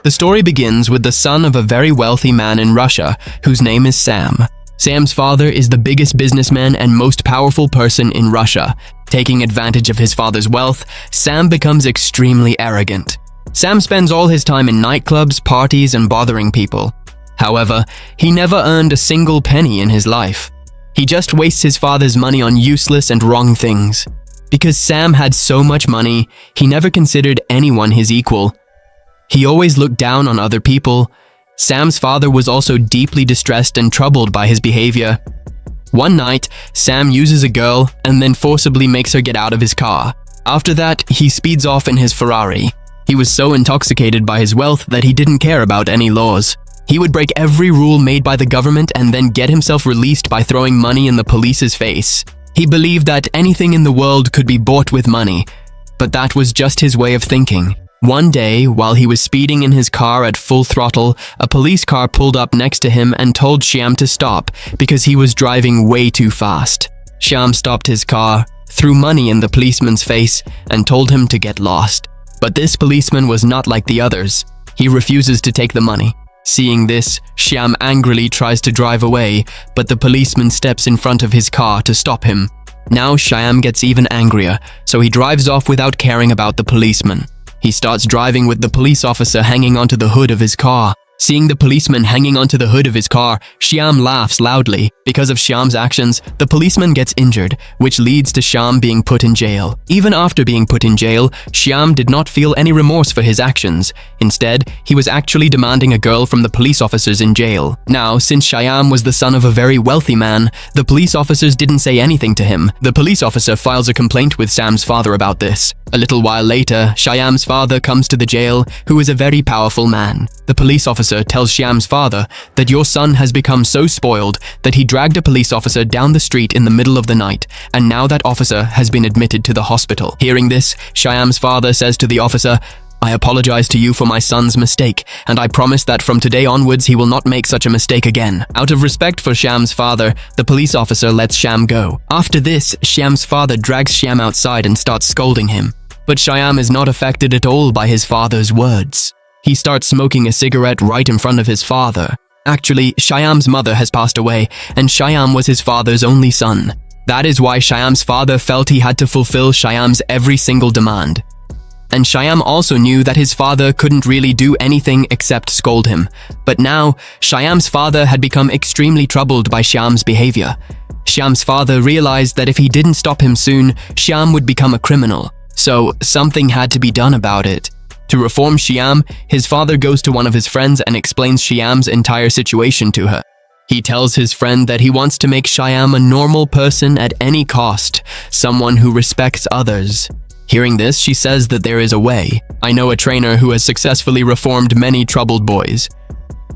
The story begins with the son of a very wealthy man in Russia whose name is Sam. Sam's father is the biggest businessman and most powerful person in Russia. Taking advantage of his father's wealth, Sam becomes extremely arrogant. Sam spends all his time in nightclubs, parties, and bothering people. However, he never earned a single penny in his life. He just wastes his father's money on useless and wrong things. Because Sam had so much money, he never considered anyone his equal. He always looked down on other people. Sam's father was also deeply distressed and troubled by his behavior. One night, Sam uses a girl and then forcibly makes her get out of his car. After that, he speeds off in his Ferrari. He was so intoxicated by his wealth that he didn't care about any laws. He would break every rule made by the government and then get himself released by throwing money in the police's face. He believed that anything in the world could be bought with money, but that was just his way of thinking. One day, while he was speeding in his car at full throttle, a police car pulled up next to him and told Shyam to stop because he was driving way too fast. Shyam stopped his car, threw money in the policeman's face, and told him to get lost. But this policeman was not like the others. He refuses to take the money. Seeing this, Shyam angrily tries to drive away, but the policeman steps in front of his car to stop him. Now Shyam gets even angrier, so he drives off without caring about the policeman. He starts driving with the police officer hanging onto the hood of his car. Seeing the policeman hanging onto the hood of his car, Shyam laughs loudly. Because of Shyam's actions, the policeman gets injured, which leads to Shyam being put in jail. Even after being put in jail, Shyam did not feel any remorse for his actions. Instead, he was actually demanding a girl from the police officers in jail. Now, since Shyam was the son of a very wealthy man, the police officers didn't say anything to him. The police officer files a complaint with Sam's father about this. A little while later, Shyam's father comes to the jail, who is a very powerful man. The police officer tells Shyam's father that your son has become so spoiled that he dragged a police officer down the street in the middle of the night, and now that officer has been admitted to the hospital. Hearing this, Shyam's father says to the officer, "I apologize to you for my son's mistake, and I promise that from today onwards he will not make such a mistake again." Out of respect for Shyam's father, the police officer lets Shyam go. After this, Shyam's father drags Shyam outside and starts scolding him. But Shyam is not affected at all by his father's words. He starts smoking a cigarette right in front of his father. Actually, Shyam's mother has passed away, and Shyam was his father's only son. That is why Shyam's father felt he had to fulfill Shyam's every single demand. And Shyam also knew that his father couldn't really do anything except scold him. But now, Shyam's father had become extremely troubled by Shyam's behavior. Shyam's father realized that if he didn't stop him soon, Shyam would become a criminal. So, something had to be done about it. To reform Shyam, his father goes to one of his friends and explains Shyam's entire situation to her. He tells his friend that he wants to make Shyam a normal person at any cost, someone who respects others. Hearing this, she says that there is a way. "I know a trainer who has successfully reformed many troubled boys.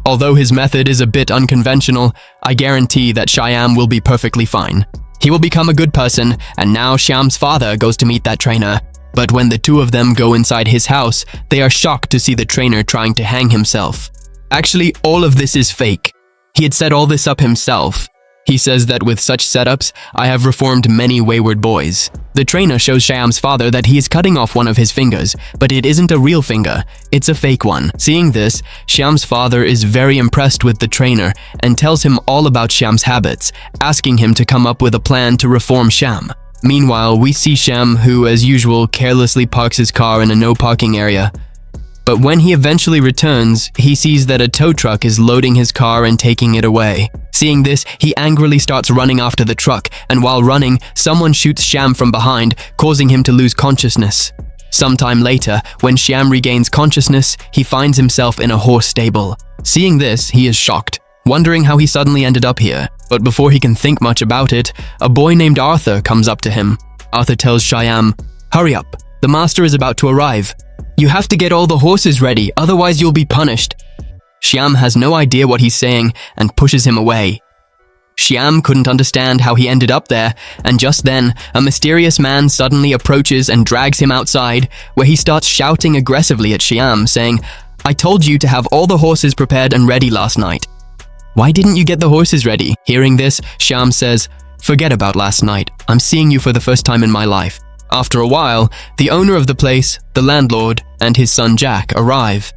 Although his method is a bit unconventional, I guarantee that Shyam will be perfectly fine. He will become a good person," and now Shyam's father goes to meet that trainer. But when the two of them go inside his house, they are shocked to see the trainer trying to hang himself. Actually, all of this is fake. He had set all this up himself. He says that with such setups, I have reformed many wayward boys. The trainer shows Shyam's father that he is cutting off one of his fingers, but it isn't a real finger, it's a fake one. Seeing this, Shyam's father is very impressed with the trainer and tells him all about Shyam's habits, asking him to come up with a plan to reform Shyam. Meanwhile, we see Shyam, who as usual carelessly parks his car in a no parking area. But when he eventually returns, he sees that a tow truck is loading his car and taking it away. Seeing this, he angrily starts running after the truck, and while running, someone shoots Shyam from behind, causing him to lose consciousness. Sometime later, when Shyam regains consciousness, he finds himself in a horse stable. Seeing this, he is shocked, wondering how he suddenly ended up here. But before he can think much about it, a boy named Arthur comes up to him. Arthur tells Shyam, "Hurry up, the master is about to arrive. You have to get all the horses ready, otherwise you'll be punished." Shyam has no idea what he's saying and pushes him away. Shyam couldn't understand how he ended up there, and just then, a mysterious man suddenly approaches and drags him outside, where he starts shouting aggressively at Shyam, saying, "I told you to have all the horses prepared and ready last night. Why didn't you get the horses ready?" Hearing this, Shyam says, "Forget about last night. I'm seeing you for the first time in my life." After a while, the owner of the place, the landlord, and his son Jack arrive.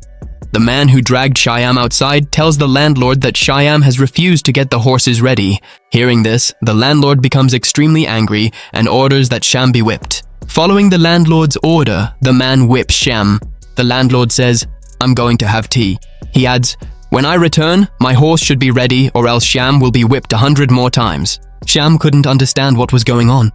The man who dragged Shyam outside tells the landlord that Shyam has refused to get the horses ready. Hearing this, the landlord becomes extremely angry and orders that Shyam be whipped. Following the landlord's order, the man whips Shyam. The landlord says, "I'm going to have tea." He adds, "When I return, my horse should be ready or else Shyam will be whipped 100 more times." Shyam couldn't understand what was going on.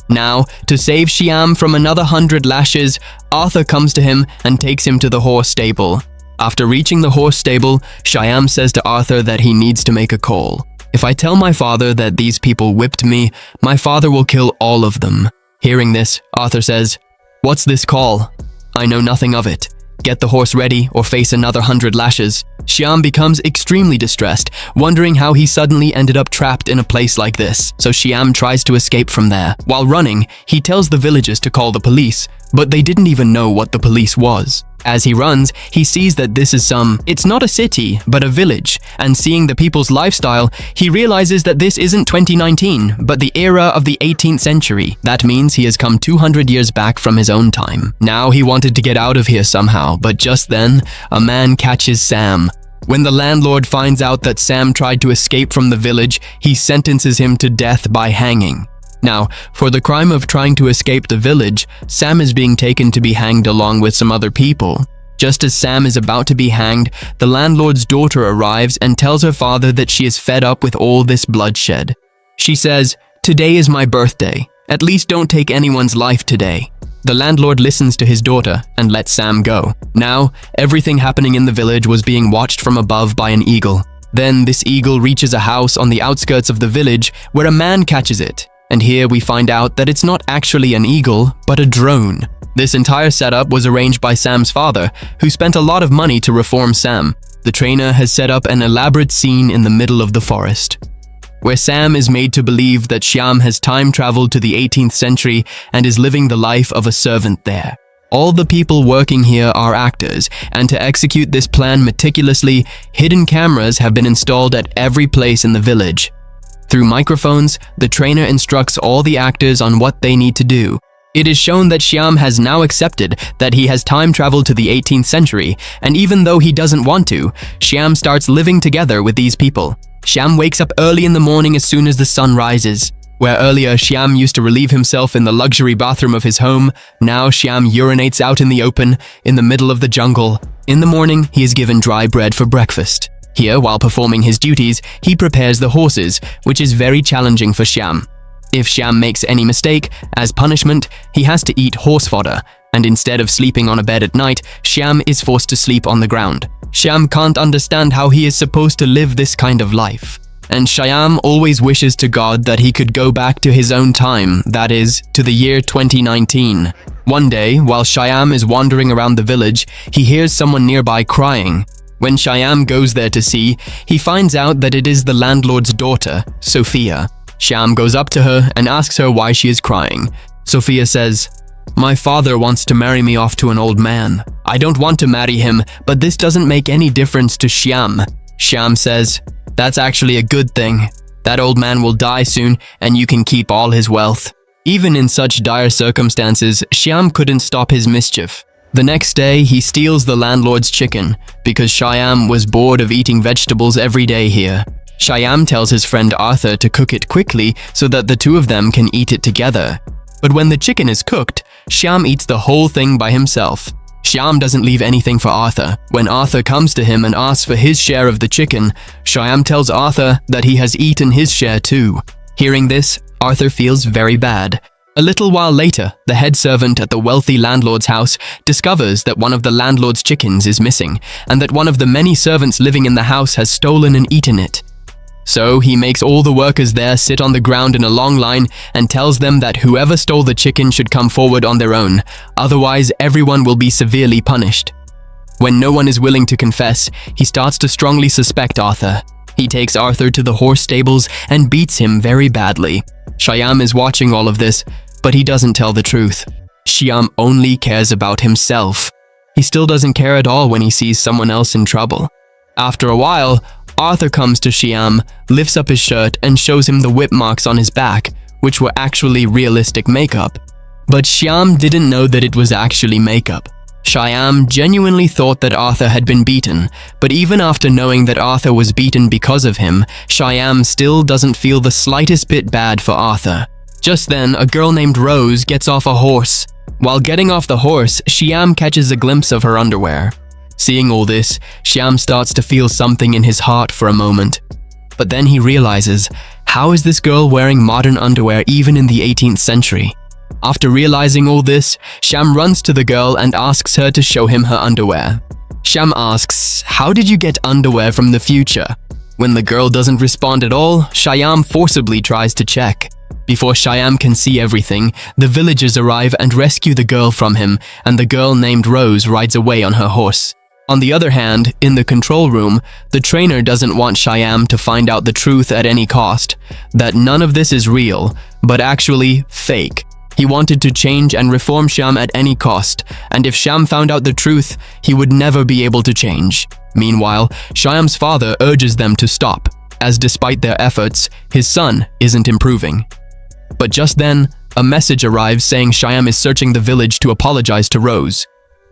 Now, to save Shyam from another 100 lashes, Arthur comes to him and takes him to the horse stable. After reaching the horse stable, Shyam says to Arthur that he needs to make a call. "If I tell my father that these people whipped me, my father will kill all of them." Hearing this, Arthur says, "What's this call? I know nothing of it. Get the horse ready or face another 100 lashes." Shyam becomes extremely distressed, wondering how he suddenly ended up trapped in a place like this, so Shyam tries to escape from there. While running, he tells the villagers to call the police, but they didn't even know what the police was. As he runs, he sees that it's not a city, but a village, and seeing the people's lifestyle, he realizes that this isn't 2019, but the era of the 18th century. That means he has come 200 years back from his own time. Now he wanted to get out of here somehow, but just then, a man catches Sam. When the landlord finds out that Sam tried to escape from the village, he sentences him to death by hanging. Now, for the crime of trying to escape the village, Sam is being taken to be hanged along with some other people. Just as Sam is about to be hanged, the landlord's daughter arrives and tells her father that she is fed up with all this bloodshed. She says, "Today is my birthday. At least don't take anyone's life today." The landlord listens to his daughter and lets Sam go. Now, everything happening in the village was being watched from above by an eagle. Then this eagle reaches a house on the outskirts of the village where a man catches it. And here we find out that it's not actually an eagle, but a drone. This entire setup was arranged by Sam's father, who spent a lot of money to reform Sam. The trainer has set up an elaborate scene in the middle of the forest, where Sam is made to believe that Shyam has time traveled to the 18th century and is living the life of a servant there. All the people working here are actors, and to execute this plan meticulously, hidden cameras have been installed at every place in the village. Through microphones, the trainer instructs all the actors on what they need to do. It is shown that Shyam has now accepted that he has time traveled to the 18th century, and even though he doesn't want to, Shyam starts living together with these people. Shyam wakes up early in the morning as soon as the sun rises. Where earlier Shyam used to relieve himself in the luxury bathroom of his home, now Shyam urinates out in the open, in the middle of the jungle. In the morning, he is given dry bread for breakfast. Here, while performing his duties, he prepares the horses, which is very challenging for Shyam. If Shyam makes any mistake, as punishment, he has to eat horse fodder, and instead of sleeping on a bed at night, Shyam is forced to sleep on the ground. Shyam can't understand how he is supposed to live this kind of life. And Shyam always wishes to God that he could go back to his own time, that is, to the year 2019. One day, while Shyam is wandering around the village, he hears someone nearby crying. When Shyam goes there to see, he finds out that it is the landlord's daughter, Sophia. Shyam goes up to her and asks her why she is crying. Sophia says, "My father wants to marry me off to an old man. I don't want to marry him, but this doesn't make any difference to Shyam." Shyam says, "That's actually a good thing. That old man will die soon and you can keep all his wealth." Even in such dire circumstances, Shyam couldn't stop his mischief. The next day, he steals the landlord's chicken because Shyam was bored of eating vegetables every day here. Shyam tells his friend Arthur to cook it quickly so that the two of them can eat it together. But when the chicken is cooked, Shyam eats the whole thing by himself. Shyam doesn't leave anything for Arthur. When Arthur comes to him and asks for his share of the chicken, Shyam tells Arthur that he has eaten his share too. Hearing this, Arthur feels very bad. A little while later, the head servant at the wealthy landlord's house discovers that one of the landlord's chickens is missing, and that one of the many servants living in the house has stolen and eaten it. So he makes all the workers there sit on the ground in a long line and tells them that whoever stole the chicken should come forward on their own, otherwise everyone will be severely punished. When no one is willing to confess, he starts to strongly suspect Arthur. He takes Arthur to the horse stables and beats him very badly. Shyam is watching all of this, but he doesn't tell the truth. Shyam only cares about himself. He still doesn't care at all when he sees someone else in trouble. After a while, Arthur comes to Shyam, lifts up his shirt and shows him the whip marks on his back, which were actually realistic makeup. But Shyam didn't know that it was actually makeup. Shyam genuinely thought that Arthur had been beaten, but even after knowing that Arthur was beaten because of him, Shyam still doesn't feel the slightest bit bad for Arthur. Just then, a girl named Rose gets off a horse. While getting off the horse, Shyam catches a glimpse of her underwear. Seeing all this, Shyam starts to feel something in his heart for a moment. But then he realizes, how is this girl wearing modern underwear even in the 18th century? After realizing all this, Shyam runs to the girl and asks her to show him her underwear. Shyam asks, "How did you get underwear from the future?" When the girl doesn't respond at all, Shyam forcibly tries to check. Before Shyam can see everything, the villagers arrive and rescue the girl from him, and the girl named Rose rides away on her horse. On the other hand, in the control room, the trainer doesn't want Shyam to find out the truth at any cost, that none of this is real, but actually fake. He wanted to change and reform Shyam at any cost, and if Shyam found out the truth, he would never be able to change. Meanwhile, Shyam's father urges them to stop, as despite their efforts, his son isn't improving. But just then, a message arrives saying Shyam is searching the village to apologize to Rose.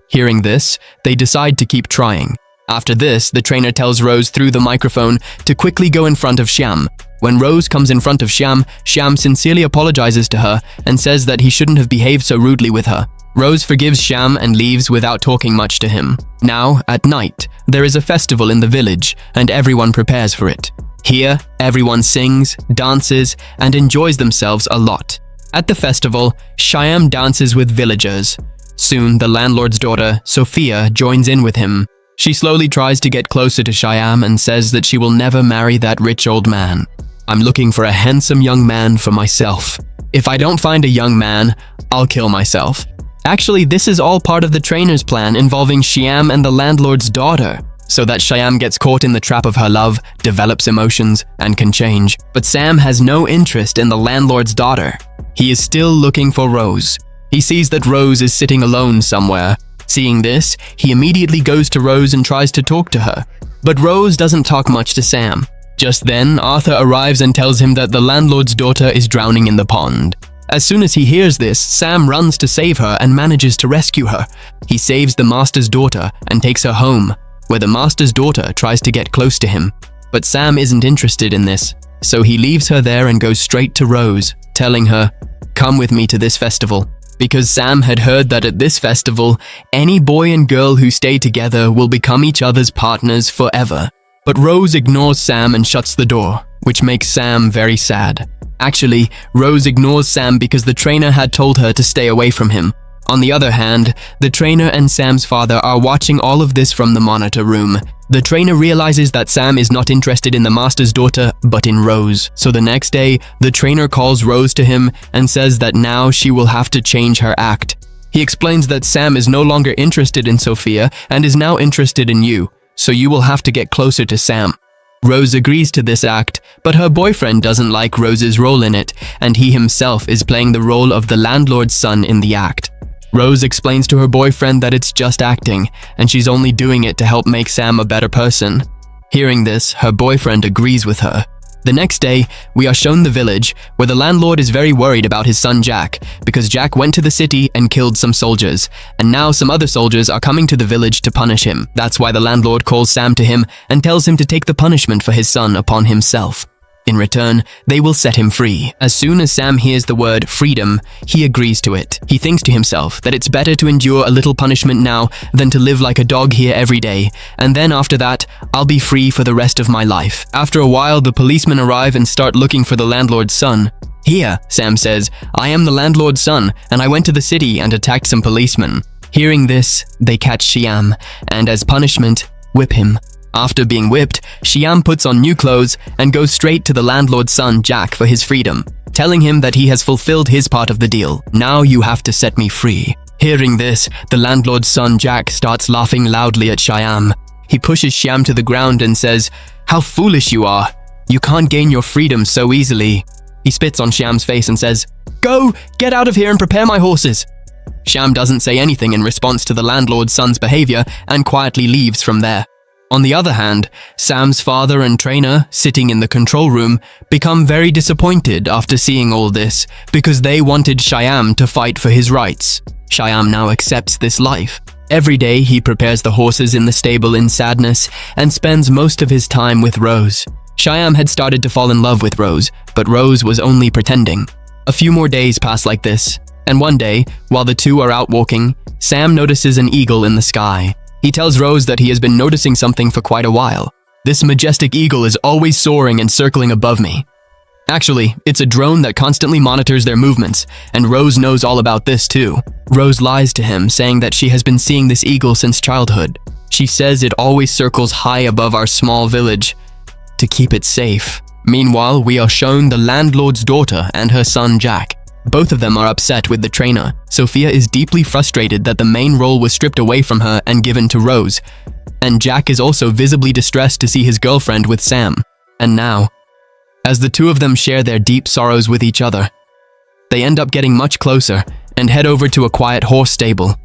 Hearing this, they decide to keep trying. After this, the trainer tells Rose through the microphone to quickly go in front of Shyam. When Rose comes in front of Shyam, Shyam sincerely apologizes to her and says that he shouldn't have behaved so rudely with her. Rose forgives Shyam and leaves without talking much to him. Now, at night, there is a festival in the village and everyone prepares for it. Here, everyone sings, dances, and enjoys themselves a lot. At the festival, Shyam dances with villagers. Soon, the landlord's daughter, Sophia, joins in with him. She slowly tries to get closer to Shyam and says that she will never marry that rich old man. "I'm looking for a handsome young man for myself. If I don't find a young man, I'll kill myself." Actually, this is all part of the trainer's plan involving Shyam and the landlord's daughter, so that Shyam gets caught in the trap of her love, develops emotions, and can change. But Sam has no interest in the landlord's daughter. He is still looking for Rose. He sees that Rose is sitting alone somewhere. Seeing this, he immediately goes to Rose and tries to talk to her. But Rose doesn't talk much to Sam. Just then, Arthur arrives and tells him that the landlord's daughter is drowning in the pond. As soon as he hears this, Sam runs to save her and manages to rescue her. He saves the master's daughter and takes her home, where the master's daughter tries to get close to him. But Sam isn't interested in this, so he leaves her there and goes straight to Rose, telling her, "Come with me to this festival." Because Sam had heard that at this festival, any boy and girl who stay together will become each other's partners forever. But Rose ignores Sam and shuts the door, which makes Sam very sad. Actually, Rose ignores Sam because the trainer had told her to stay away from him. On the other hand, the trainer and Sam's father are watching all of this from the monitor room. The trainer realizes that Sam is not interested in the master's daughter, but in Rose. So the next day, the trainer calls Rose to him and says that now she will have to change her act. He explains that Sam is no longer interested in Sophia and is now interested in you, so you will have to get closer to Sam. Rose agrees to this act, but her boyfriend doesn't like Rose's role in it, and he himself is playing the role of the landlord's son in the act. Rose explains to her boyfriend that it's just acting, and she's only doing it to help make Sam a better person. Hearing this, her boyfriend agrees with her. The next day, we are shown the village, where the landlord is very worried about his son Jack, because Jack went to the city and killed some soldiers, and now some other soldiers are coming to the village to punish him. That's why the landlord calls Sam to him and tells him to take the punishment for his son upon himself. In return, they will set him free. As soon as Sam hears the word freedom, he agrees to it. He thinks to himself that it's better to endure a little punishment now than to live like a dog here every day, and then after that, I'll be free for the rest of my life. After a while, the policemen arrive and start looking for the landlord's son. "Here," Sam says, "I am the landlord's son, and I went to the city and attacked some policemen." Hearing this, they catch Shyam, and as punishment, whip him. After being whipped, Shyam puts on new clothes and goes straight to the landlord's son Jack for his freedom, telling him that he has fulfilled his part of the deal. "Now you have to set me free." Hearing this, the landlord's son Jack starts laughing loudly at Shyam. He pushes Shyam to the ground and says, "How foolish you are! You can't gain your freedom so easily." He spits on Shyam's face and says, "Go! Get out of here and prepare my horses!" Shyam doesn't say anything in response to the landlord's son's behavior and quietly leaves from there. On the other hand, Sam's father and trainer, sitting in the control room, become very disappointed after seeing all this because they wanted Shyam to fight for his rights. Shyam now accepts this life. Every day he prepares the horses in the stable in sadness and spends most of his time with Rose. Shyam had started to fall in love with Rose, but Rose was only pretending. A few more days pass like this, and one day, while the two are out walking, Sam notices an eagle in the sky. He tells Rose that he has been noticing something for quite a while. This majestic eagle is always soaring and circling above me. Actually, it's a drone that constantly monitors their movements, and Rose knows all about this too. Rose lies to him, saying that she has been seeing this eagle since childhood. She says it always circles high above our small village to keep it safe. Meanwhile, we are shown the landlord's daughter and her son Jack. Both of them are upset with the trainer. Sophia is deeply frustrated that the main role was stripped away from her and given to Rose. And Jack is also visibly distressed to see his girlfriend with Sam. And now, as the two of them share their deep sorrows with each other, they end up getting much closer and head over to a quiet horse stable,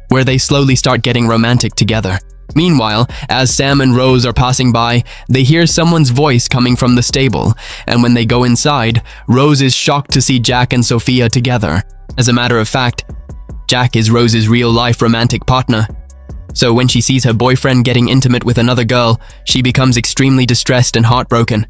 where they slowly start getting romantic together. Meanwhile, as Sam and Rose are passing by, they hear someone's voice coming from the stable, and when they go inside, Rose is shocked to see Jack and Sophia together. As a matter of fact, Jack is Rose's real-life romantic partner. So when she sees her boyfriend getting intimate with another girl, she becomes extremely distressed and heartbroken,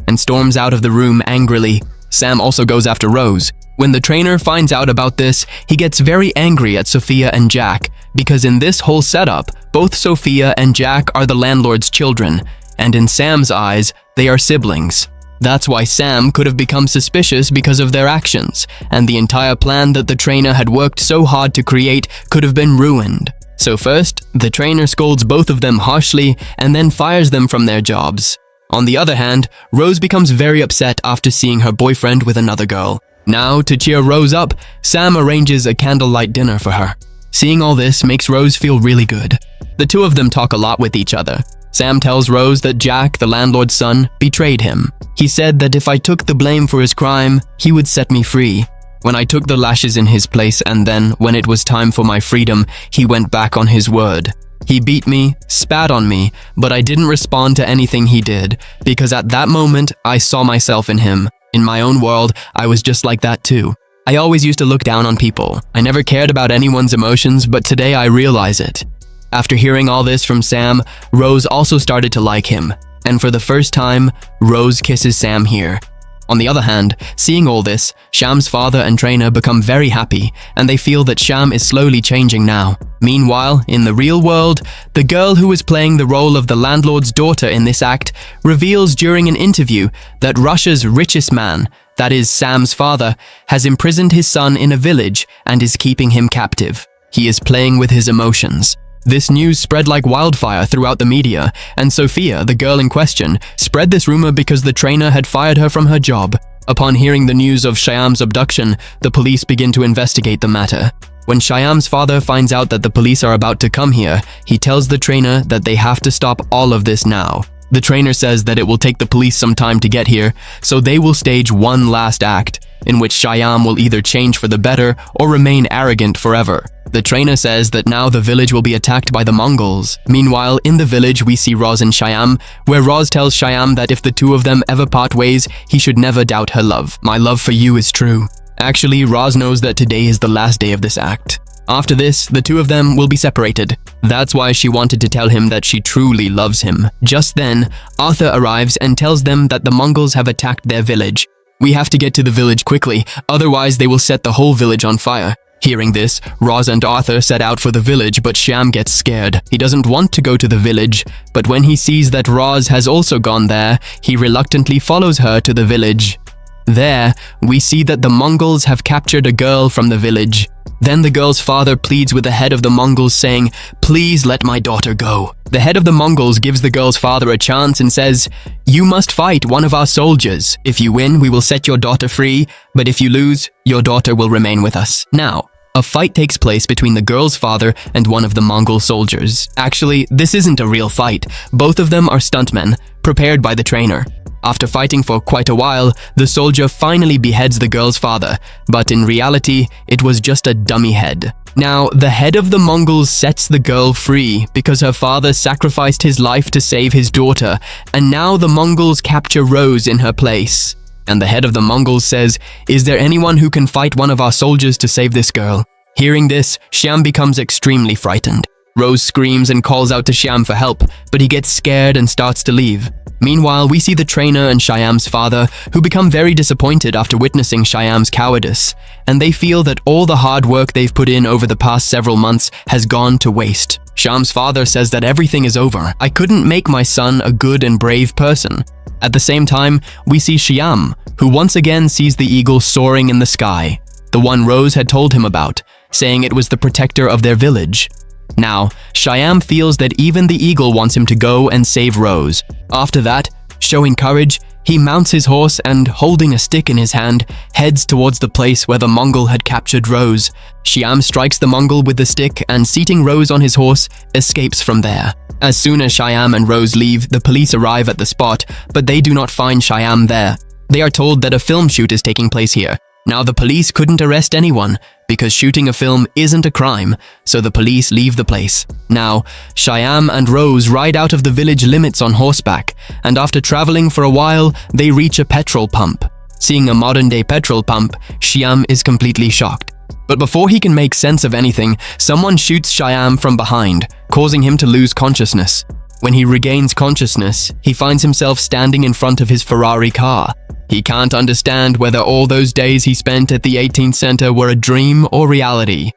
and storms out of the room angrily. Sam also goes after Rose. When the trainer finds out about this, he gets very angry at Sophia and Jack, because in this whole setup, both Sophia and Jack are the landlord's children, and in Sam's eyes, they are siblings. That's why Sam could have become suspicious because of their actions, and the entire plan that the trainer had worked so hard to create could have been ruined. So first, the trainer scolds both of them harshly and then fires them from their jobs. On the other hand, Rose becomes very upset after seeing her boyfriend with another girl. Now, to cheer Rose up, Sam arranges a candlelight dinner for her. Seeing all this makes Rose feel really good. The two of them talk a lot with each other. Sam tells Rose that Jack, the landlord's son, betrayed him. He said that if I took the blame for his crime, he would set me free. When I took the lashes in his place and then, when it was time for my freedom, he went back on his word. He beat me, spat on me, but I didn't respond to anything he did, because at that moment, I saw myself in him. In my own world, I was just like that too. I always used to look down on people. I never cared about anyone's emotions, but today I realize it. After hearing all this from Sam, Rose also started to like him, and for the first time, Rose kisses Sam here. On the other hand, seeing all this, Shyam's father and trainer become very happy, and they feel that Shyam is slowly changing now. Meanwhile, in the real world, the girl who is playing the role of the landlord's daughter in this act reveals during an interview that Russia's richest man, that is Sam's father, has imprisoned his son in a village and is keeping him captive. He is playing with his emotions. This news spread like wildfire throughout the media, and Sophia, the girl in question, spread this rumor because the trainer had fired her from her job. Upon hearing the news of Shyam's abduction, the police begin to investigate the matter. When Shyam's father finds out that the police are about to come here, he tells the trainer that they have to stop all of this now. The trainer says that it will take the police some time to get here, so they will stage one last act, in which Shyam will either change for the better or remain arrogant forever. The trainer says that now the village will be attacked by the Mongols. Meanwhile, in the village we see Roz and Shyam, where Roz tells Shyam that if the two of them ever part ways, he should never doubt her love. My love for you is true. Actually, Roz knows that today is the last day of this act. After this, the two of them will be separated. That's why she wanted to tell him that she truly loves him. Just then, Arthur arrives and tells them that the Mongols have attacked their village. We have to get to the village quickly, otherwise they will set the whole village on fire. Hearing this, Roz and Arthur set out for the village, but Shyam gets scared. He doesn't want to go to the village, but when he sees that Roz has also gone there, he reluctantly follows her to the village. There, we see that the Mongols have captured a girl from the village. Then the girl's father pleads with the head of the Mongols saying, "Please let my daughter go." The head of the Mongols gives the girl's father a chance and says, "You must fight one of our soldiers. If you win, we will set your daughter free, but if you lose, your daughter will remain with us." Now, a fight takes place between the girl's father and one of the Mongol soldiers. Actually, this isn't a real fight. Both of them are stuntmen, prepared by the trainer. After fighting for quite a while, the soldier finally beheads the girl's father, but in reality, it was just a dummy head. Now, the head of the Mongols sets the girl free because her father sacrificed his life to save his daughter, and now the Mongols capture Rose in her place. And the head of the Mongols says, "Is there anyone who can fight one of our soldiers to save this girl?" Hearing this, Shyam becomes extremely frightened. Rose screams and calls out to Shyam for help, but he gets scared and starts to leave. Meanwhile, we see the trainer and Shyam's father, who become very disappointed after witnessing Shyam's cowardice, and they feel that all the hard work they've put in over the past several months has gone to waste. Shyam's father says that everything is over. I couldn't make my son a good and brave person. At the same time, we see Shyam, who once again sees the eagle soaring in the sky, the one Rose had told him about, saying it was the protector of their village. Now, Shyam feels that even the eagle wants him to go and save Rose. After that, showing courage, he mounts his horse and, holding a stick in his hand, heads towards the place where the Mongol had captured Rose. Shyam strikes the Mongol with the stick and, seating Rose on his horse, escapes from there. As soon as Shyam and Rose leave, the police arrive at the spot, but they do not find Shyam there. They are told that a film shoot is taking place here. Now, the police couldn't arrest anyone because shooting a film isn't a crime, so the police leave the place. Now, Shyam and Rose ride out of the village limits on horseback, and after traveling for a while, they reach a petrol pump. Seeing a modern-day petrol pump, Shyam is completely shocked. But before he can make sense of anything, someone shoots Shyam from behind, causing him to lose consciousness. When he regains consciousness, he finds himself standing in front of his Ferrari car. He can't understand whether all those days he spent at the 18th center were a dream or reality.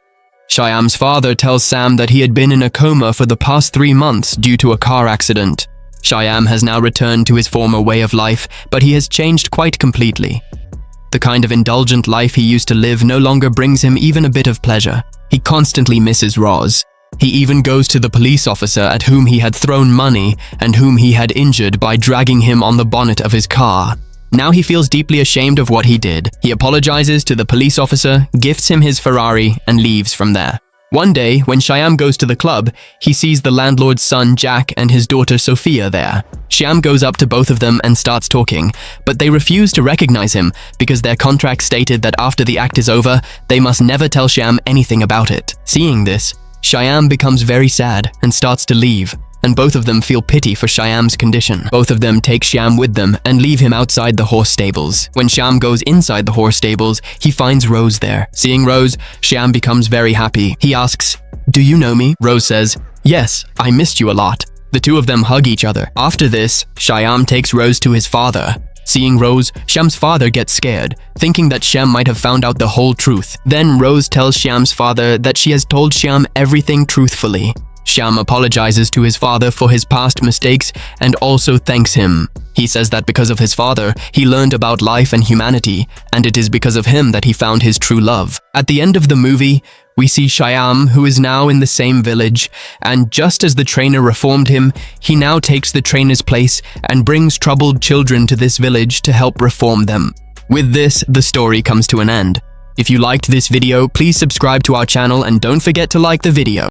Shyam's father tells Sam that he had been in a coma for the past 3 months due to a car accident. Shyam has now returned to his former way of life, but he has changed quite completely. The kind of indulgent life he used to live no longer brings him even a bit of pleasure. He constantly misses Roz. He even goes to the police officer at whom he had thrown money and whom he had injured by dragging him on the bonnet of his car. Now he feels deeply ashamed of what he did. He apologizes to the police officer, gifts him his Ferrari, and leaves from there. One day, when Shyam goes to the club, he sees the landlord's son Jack and his daughter Sophia there. Shyam goes up to both of them and starts talking, but they refuse to recognize him because their contract stated that after the act is over, they must never tell Shyam anything about it. Seeing this, Shyam becomes very sad and starts to leave, and both of them feel pity for Shyam's condition. Both of them take Shyam with them and leave him outside the horse stables. When Shyam goes inside the horse stables, he finds Rose there. Seeing Rose, Shyam becomes very happy. He asks, "Do you know me?" Rose says, "Yes, I missed you a lot." The two of them hug each other. After this, Shyam takes Rose to his father. Seeing Rose, Shyam's father gets scared, thinking that Shyam might have found out the whole truth. Then Rose tells Shyam's father that she has told Shyam everything truthfully. Shyam apologizes to his father for his past mistakes and also thanks him. He says that because of his father, he learned about life and humanity, and it is because of him that he found his true love. At the end of the movie, we see Shyam, who is now in the same village, and just as the trainer reformed him, he now takes the trainer's place and brings troubled children to this village to help reform them. With this, the story comes to an end. If you liked this video, please subscribe to our channel and don't forget to like the video.